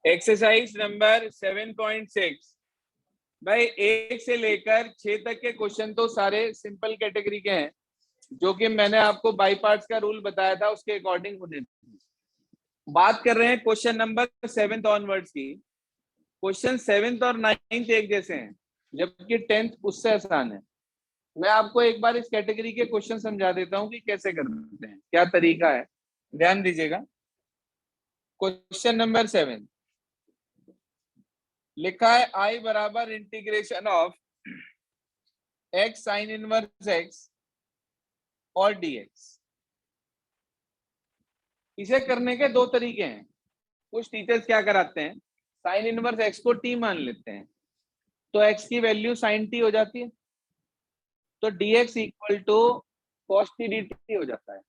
Exercise number 7.6 भाई 1 से लेकर 6 तक के क्वेश्चन तो सारे सिंपल कैटेगरी के हैं, जो कि मैंने आपको बाई पार्ट्स का रूल बताया था उसके अकॉर्डिंग होने। बात कर रहे हैं क्वेश्चन नंबर 7 ऑनवर्ड्स की। क्वेश्चन 7 और 9 एक जैसे हैं, जबकि 10 उससे आसान है। मैं आपको एक बार इस कैटेगरी के क्वेश्चन समझा देता हूं कि कैसे करते हैं, क्या तरीका है, ध्यान दीजिएगा। क्वेश्चन नंबर 7 लिखा है I बराबर integration of x sign inverse x और dx। इसे करने के दो तरीके हैं। कुछ टीचर्स क्या कराते हैं, साइन इनवर्स x को t मान लेते हैं, तो x की वैल्यू साइन t हो जाती है, तो dx equal to cos t dt हो जाता है।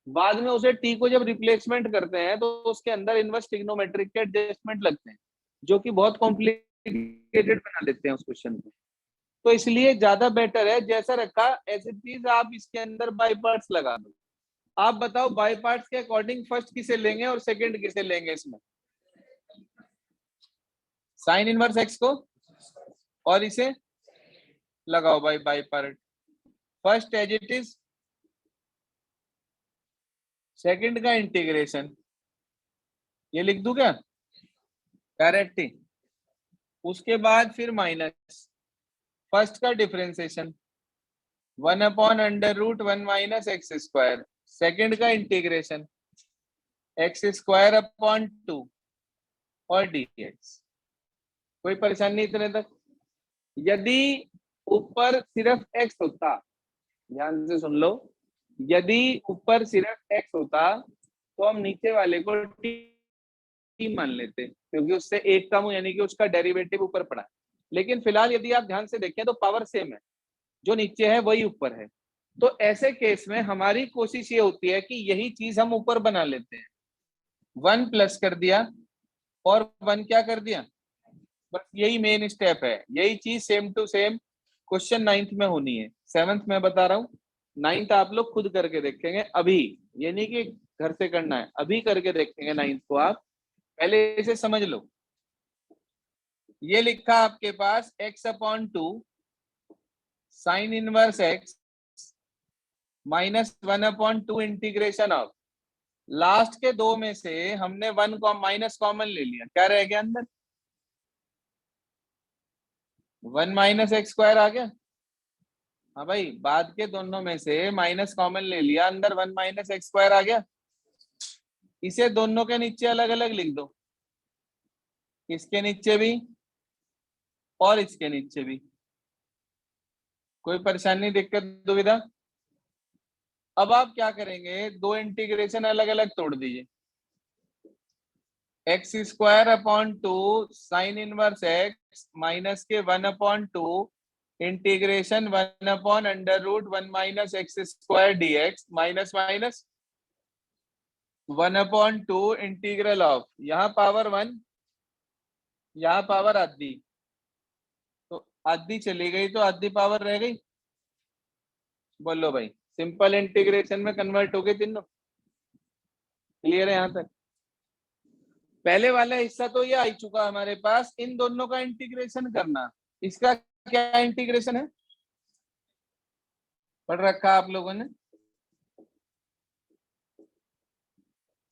बाद में उसे t को जब रिप्लेसमेंट करते हैं तो उसके अंदर इनवर्स ट्रिग्नोमेट्रिक के एडजस्टमेंट लगते हैं, जो कि बहुत कॉम्प्लिकेटेड बना देते हैं उस क्वेश्चन को। तो इसलिए ज्यादा बेटर है जैसा रखा ऐसे चीज आप इसके अंदर बाई पार्ट्स लगा दो। आप बताओ बाई पार्ट्स के अकॉर्डिंग फर्स्ट किसे लेंगे और सेकंड किसे लेंगे इसमें? साइन इनवर्स एक्स को और इसे लगाओ भाई by part. First as it is, second का इंटीग्रेशन, ये लिख दूं क्या? करेक्ट ही। उसके बाद फिर माइनस फर्स्ट का differentiation 1/√1 minus x square, second का इंटीग्रेशन x² और dx। कोई परेशानी नहीं इतने तक? यदि ऊपर सिर्फ x होता, ध्यान से सुन लो, यदि ऊपर सिर्फ x होता तो हम नीचे वाले को t मान लेते, क्योंकि उससे एक कम यानी कि उसका डेरिवेटिव ऊपर पड़ा है। लेकिन फिलहाल यदि आप ध्यान से देखें तो पावर सेम है, जो नीचे है वही ऊपर है। तो ऐसे केस में हमारी कोशिश ये होती है कि यही चीज हम ऊपर बना लेते हैं। 1 प्लस कर दिया और 1 क्या कर दिया, बस यही मेन स्टेप है। यही चीज same to same question 9th में होनी है। 7th में बता रहा हूँ, 9th आप लोग खुद करके देखेंगे अभी, ये नहीं कि घर से करना है, अभी करके देखेंगे 9th को। आप पहले इसे समझ लो। ये लिखा आपके पास x/2 sign inverse x -1/2 integration of, last के दो में से हमने 1 को माइनस कॉमन ले लिया, क्या रह गया अंदर? 1 माइनस एक्स स्क्वायर आ गया। हाँ भाई, बाद के दोनों में से माइनस कॉमन ले लिया, अंदर 1 माइनस एक्स स्क्वायर आ गया। इसे दोनों के नीचे अलग अलग लिख दो, इसके नीचे भी और इसके नीचे भी। कोई परेशानी, दिक्कत, दुविधा? अब आप क्या करेंगे, दो इंटीग्रेशन अलग अलग तोड़ दीजिए। x² sign inverse x minus के 1/2 integration 1/√1 minus x square dx minus minus 1/2 integral of, यहाँ पावर 1, यहाँ पावर आधी, तो आधी चली गई तो आधी पावर रह गई। बोलो भाई, सिंपल इंटीग्रेशन में कन्वर्ट हो गए तीनों। क्लियर है यहाँ तक? पहले वाला हिस्सा तो ये आ चुका हमारे पास, इन दोनों का इंटीग्रेशन करना। इसका क्या इंटीग्रेशन है, पढ़ रखा आप लोगों ने?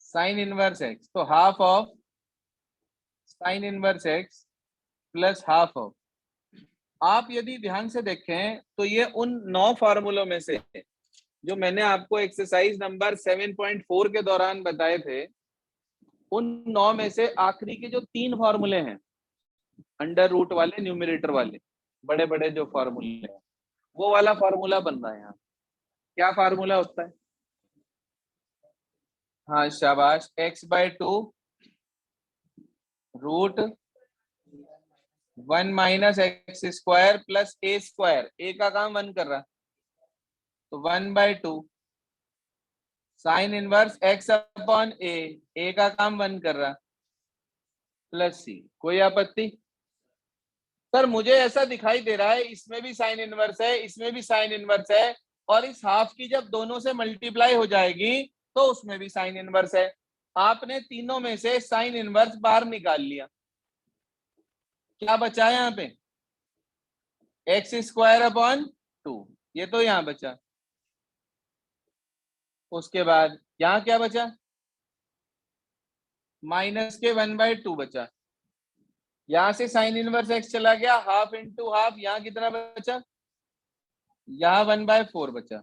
साइन इनवर्स एक्स, तो half of sine inverse x plus half of. आप यदि ध्यान से देखें तो ये उन 9 फार्मूलों में से जो मैंने आपको एक्सरसाइज नंबर 7.4 के दौरान बताए थे, उन 9 में से आखिरी के जो 3 फार्मूले हैं, अंडर रूट वाले, न्यूमरेटर वाले, बड़े बड़े जो फार्मूले हैं, वो वाला फार्मूला बन रहा है यहाँ। क्या फार्मूला होता है? हाँ शाबाश, x/2 √1 minus x square plus a square, a का काम 1 कर रहा, तो 1/2 साइन इनवर्स x/a, a का काम 1 कर रहा, प्लस c। कोई आपत्ति? सर मुझे ऐसा दिखाई दे रहा है इसमें भी साइन इनवर्स है, इसमें भी साइन इनवर्स है, और इस हाफ की जब दोनों से मल्टीप्लाई हो जाएगी तो उसमें भी साइन इनवर्स है। आपने तीनों में से साइन इनवर्स बाहर निकाल लिया, क्या बचा यहाँ पे? एक्स स्क्वायर अपॉन 2, ये तो यहाँ बचा। उसके बाद यहाँ क्या बचा? माइनस के 1/2 बचा। यहां से साइन इनवर्स एक्स चला गया, हाफ इंटू हाफ, यहाँ कितना बचा? यहाँ 1/4 बचा।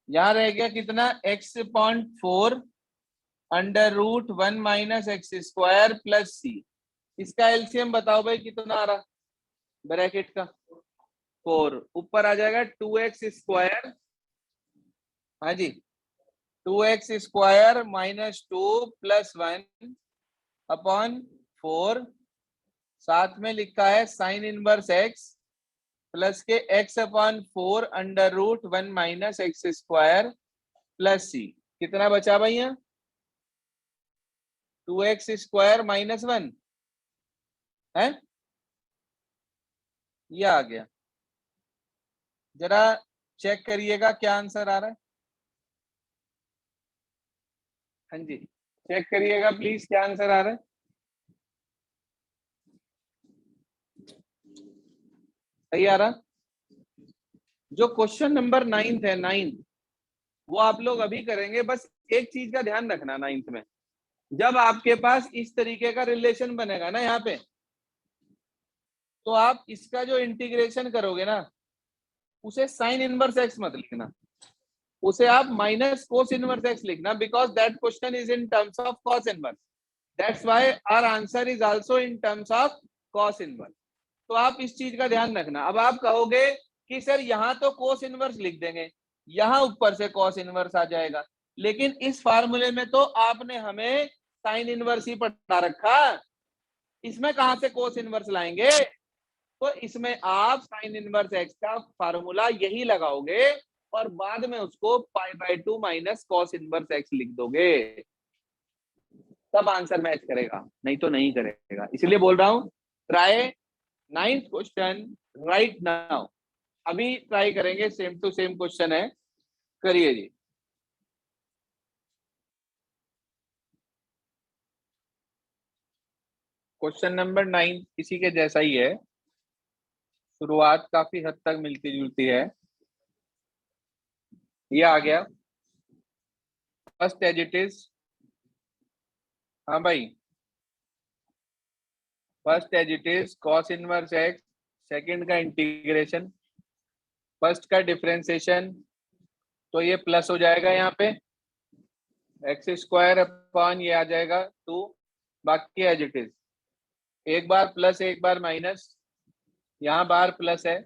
यहाँ रह गया कितना? x/4 under root 1 minus x square plus C. इसका एलसीएम बताओ भाई कितना आ रहा ब्रैकेट का? 4 ऊपर आ जाएगा 2x² हाँ जी 2x² माइनस 2 प्लस 1 अपॉन 4, साथ में लिखा है साइन इनवर्स एक्स प्लस के x/4 under root 1 minus x square plus C. कितना बचा भाई यहाँ? 2x² माइनस 1 है, ये आ गया। जरा चेक करिएगा क्या आंसर आ रहा है। हाँ जी चेक करिएगा प्लीज क्या आंसर आ रहा है। सही आ रहा? जो क्वेश्चन नंबर 9 है 9 वो आप लोग अभी करेंगे। बस एक चीज का ध्यान रखना 9th में, जब आपके पास इस तरीके का रिलेशन बनेगा ना यहाँ पे, तो आप इसका जो इंटीग्रेशन करोगे ना उसे साइन इनवर्स एक्स मत लिखना, उसे आप माइनस कोस इनवर्स एक्स लिखना, because that question is in terms of cos inverse. That's why our answer is also in terms of cos inverse. तो आप इस चीज का ध्यान रखना। अब आप कहोगे कि सर यहाँ तो कोस इनवर्स लिख देंगे, यहाँ ऊपर से कॉस इनवर्स आ जाएगा, लेकिन इस फार्मूले में तो आपने हमें साइन इनवर्स ही पढ़ा रखा, इसमें कहां से कोस इनवर्स लाएंगे? तो इसमें आप साइन इनवर्स एक्स का फार्मूला यही लगाओगे और बाद में उसको π/2 माइनस कॉस इनवर्स एक्स लिख दोगे, तब आंसर मैच करेगा, नहीं तो नहीं करेगा। इसलिए बोल रहा हूं try 9th question right now. अभी ट्राई करेंगे, सेम टू सेम क्वेश्चन है, करिए जी। क्वेश्चन नंबर 9 इसी के जैसा ही है, शुरुआत काफी हद तक मिलती जुलती है। ये आ गया फर्स्ट एज इट इज। हाँ भाई first as it is cos inverse x, second का इंटीग्रेशन, फर्स्ट का डिफरेंशिएशन, तो ये प्लस हो जाएगा यहाँ पे x² अपॉन ये आ जाएगा 2, बाकी एज इट इज, एक बार प्लस एक बार माइनस, यहाँ बार प्लस है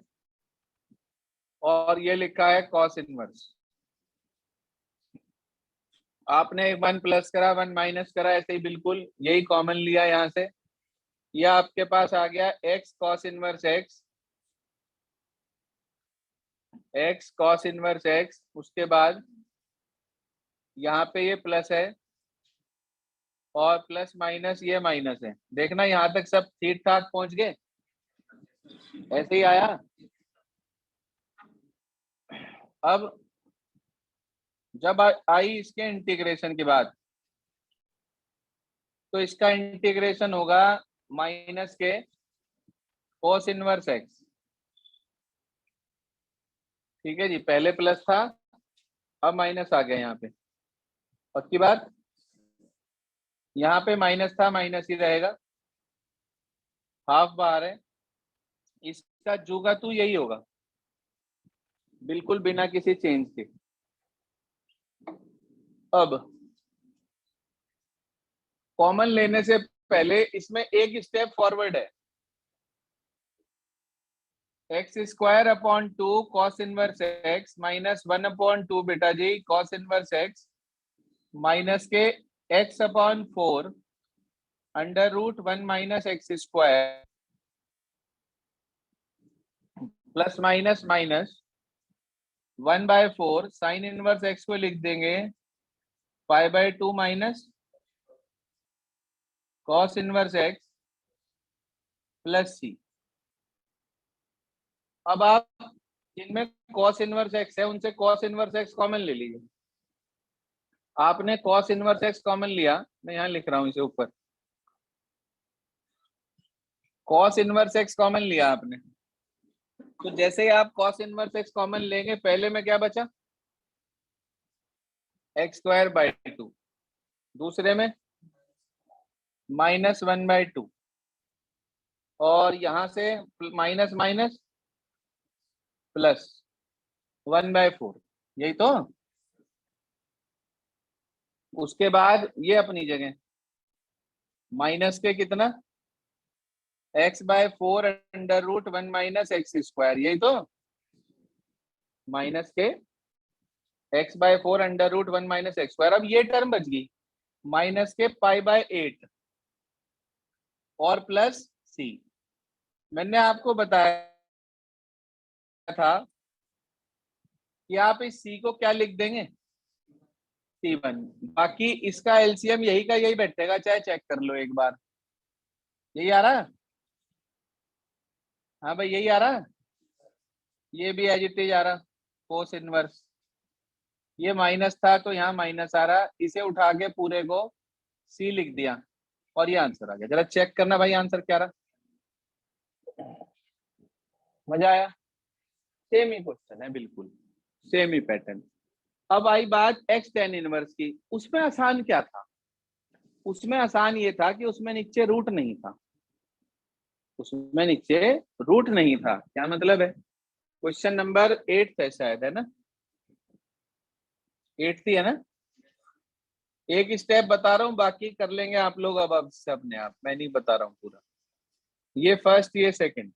और ये लिखा है कॉस इनवर्स। आपने 1 प्लस करा 1 माइनस करा, ऐसे ही बिल्कुल यही कॉमन लिया यहाँ से, यह आपके पास आ गया x cos inverse x, x cos inverse x. उसके बाद यहाँ पे ये प्लस है और प्लस माइनस ये माइनस है। देखना यहाँ तक सब ठीक ठाक पहुंच गए, ऐसे ही आया। अब जब आई इसके इंटीग्रेशन की बात, तो इसका इंटीग्रेशन होगा माइनस के कोस इनवर्स एक्स। ठीक है जी, पहले प्लस था अब माइनस आ गया यहाँ पे। पक्की बात, यहाँ पे माइनस था माइनस ही रहेगा, हाफ बाहर है, इसका जू का तू यही होगा बिल्कुल बिना किसी चेंज के। अब कॉमन लेने से पहले इसमें एक स्टेप फॉरवर्ड है, x² upon 2 cos inverse x minus 1/2 बेटा जी कॉस इनवर्स एक्स माइनस के x/4 under root 1 minus x square plus minus minus 1/4 sine inverse x को लिख देंगे π/2 minus cos inverse x plus C. अब आप जिनमें कॉस इनवर्स एक्स है उनसे कॉस इनवर्स एक्स कॉमन ले लीजिए, आपने cos इनवर्स x कॉमन लिया, मैं यहाँ लिख रहा हूँ इसे ऊपर, cos इनवर्स x कॉमन लिया आपने, तो जैसे ही आप cos इनवर्स x कॉमन लेंगे, पहले में क्या बचा, x²/2, दूसरे में -1/2, और यहां से माइनस माइनस +1/4, यही तो। उसके बाद ये अपनी जगह माइनस के कितना, x/4 √1 - x², यही तो, माइनस के x/4 √1 - x²। अब ये टर्म बच गई, माइनस के π/8 और प्लस c। मैंने आपको बताया था कि आप इस c को क्या लिख देंगे, c1, बाकी इसका एलसीएम यही का यही बैठेगा, चाहे चेक कर लो एक बार। यही आ रहा है, हाँ भाई यही आ रहा है, ये भी एज इट इज आ रहा, कोस इनवर्स, ये माइनस था तो यहाँ माइनस आ रहा, इसे उठा के पूरे को सी लिख दिया और ये आंसर आ गया। जरा चेक करना भाई आंसर क्या रहा, मजा आया, सेम ही क्वेश्चन है, बिल्कुल सेम ही पैटर्न। अब आई बात x tan इनवर्स की, उसमें आसान क्या था, उसमें आसान ये था कि उसमें नीचे रूट नहीं था, उसमें नीचे रूट नहीं था। क्या मतलब है, क्वेश्चन नंबर 8 है शायद, है ना, 8 है ना। एक स्टेप बता रहा हूँ, बाकी कर लेंगे आप लोग अब से अपने आप, मैं नहीं बता रहा हूँ पूरा। ये फर्स्ट, ये सेकंड,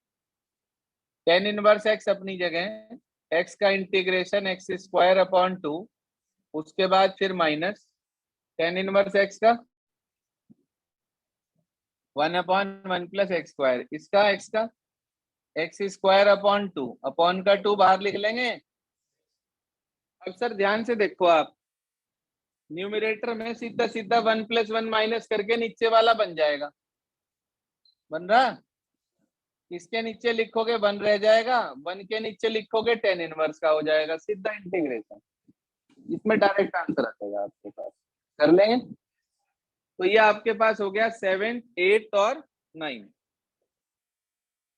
tan इनवर्स x अपनी जगह, x का इंटीग्रेशन x²/2, उसके बाद फिर माइनस tan इनवर्स x का 1/1 + x², इसका x का x²/2, अपॉन का 2 बाहर लिख लेंगे। अब सर ध्यान से देखो आप, न्यूमरेटर में सीधा सीधा 1 + 1 माइनस करके नीचे वाला बन जाएगा, बन रहा, इसके नीचे लिखोगे 1 रह जाएगा, 1 के नीचे लिखोगे tan इनवर्स का हो जाएगा, सीधा इंटीग्रेशन, इसमें डायरेक्ट आंसर आ जाएगा आपके पास, कर लेंगे। तो ये आपके पास हो गया 7, 8 और 9।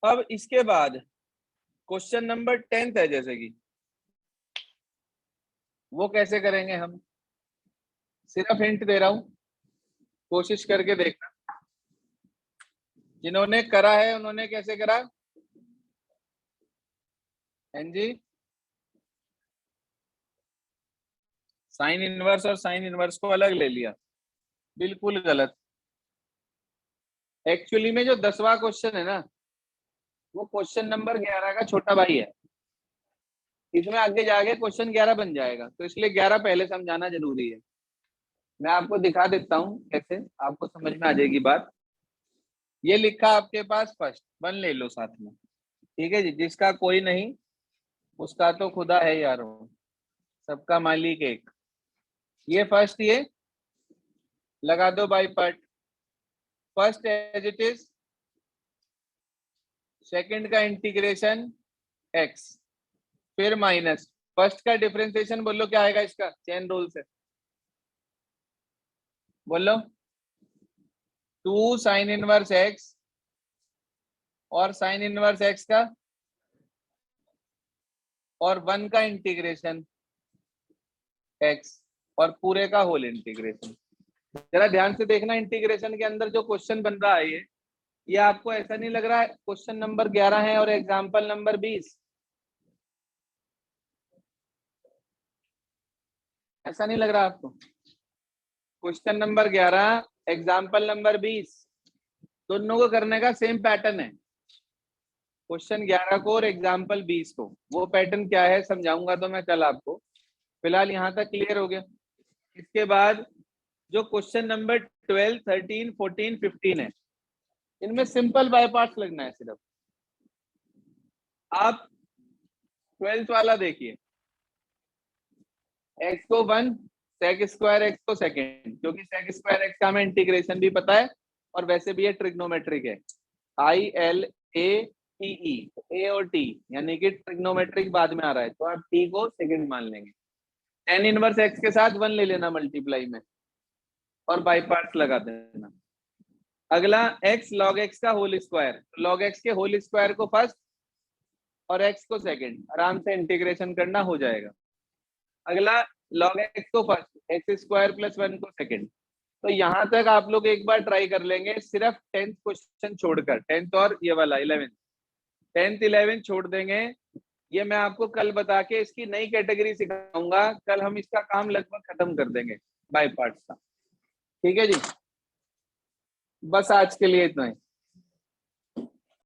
अब इसके बाद क्वेश्चन नंबर 10 है, जैसे कि वो कैसे करेंगे हम, सिर्फ हिंट दे रहा हूं, कोशिश करके देखना, जिन्होंने करा है उन्होंने कैसे करा, जी, साइन इनवर्स और साइन इनवर्स को अलग ले लिया, बिल्कुल गलत। एक्चुअली में जो 10वां क्वेश्चन है ना, वो क्वेश्चन नंबर 11 का छोटा भाई है, इसमें आगे जाके क्वेश्चन 11 बन जाएगा, तो इसलिए 11 पहले समझाना जरूरी है। मैं आपको दिखा देता हूँ कैसे, आपको समझ में आ जाएगी बात। ये लिखा आपके पास फर्स्ट, 1 ले लो साथ में, ठीक है जी, जिसका कोई नहीं उसका तो खुदा है यार, सबका मालिक एक। ये फर्स्ट, ये लगा दो by part, first as it is, second का इंटीग्रेशन x, फिर माइनस, फर्स्ट का डिफरेंशिएशन बोलो क्या आएगा इसका, चेन रूल से बोलो, 2 साइन इनवर्स x और साइन इनवर्स x का और 1 का इंटीग्रेशन x और पूरे का होल इंटीग्रेशन। जरा ध्यान से देखना, इंटीग्रेशन के अंदर जो क्वेश्चन बन रहा है ये आपको ऐसा नहीं लग रहा है क्वेश्चन नंबर 11 है और एग्जाम्पल नंबर 20, ऐसा नहीं लग रहा आपको, क्वेश्चन नंबर 11 एग्जाम्पल नंबर 20, दोनों को करने का सेम पैटर्न है, क्वेश्चन 11 को और एग्जाम्पल 20 को। वो पैटर्न क्या है समझाऊंगा तो मैं कल आपको, फिलहाल यहाँ तक क्लियर हो गया। इसके बाद जो क्वेश्चन नंबर 12, 13, 14, 15 है, इनमें सिंपल बाय पार्ट्स लगना है सिर्फ। आप 12th वाला देखिए, x को 1, sec² x को सेकंड, क्योंकि sec² x का हमें इंटीग्रेशन भी पता है और वैसे भी ये ट्रिग्नोमेट्रिक है, ILATE, A और T यानी कि ट्रिग्नोमेट्रिक बाद में आ रहा है, तो आप T को सेकंड मान लेंगे। एन इनवर्स एक्स के साथ 1 ले लेना मल्टीप्लाई में और बाई पार्ट्स लगा देना। अगला x log x का होल स्क्वायर, log x के होल स्क्वायर को फर्स्ट और x को सेकंड, आराम से इंटीग्रेशन करना हो जाएगा। अगला log x को फर्स्ट, एक्स स्क्वायर प्लस 1 को सेकंड। तो यहां तक आप लोग एक बार ट्राई कर लेंगे, सिर्फ 10th क्वेश्चन छोड़कर, 10th और ये वाला 11th, 10th 11th छोड़ देंगे। ये मैं आपको कल बता के इसकी नई कैटेगरी सिखाऊंगा, कल हम इसका काम लगभग खत्म कर देंगे बाय पार्ट्स का। ठीक है जी, बस आज के लिए इतना ही।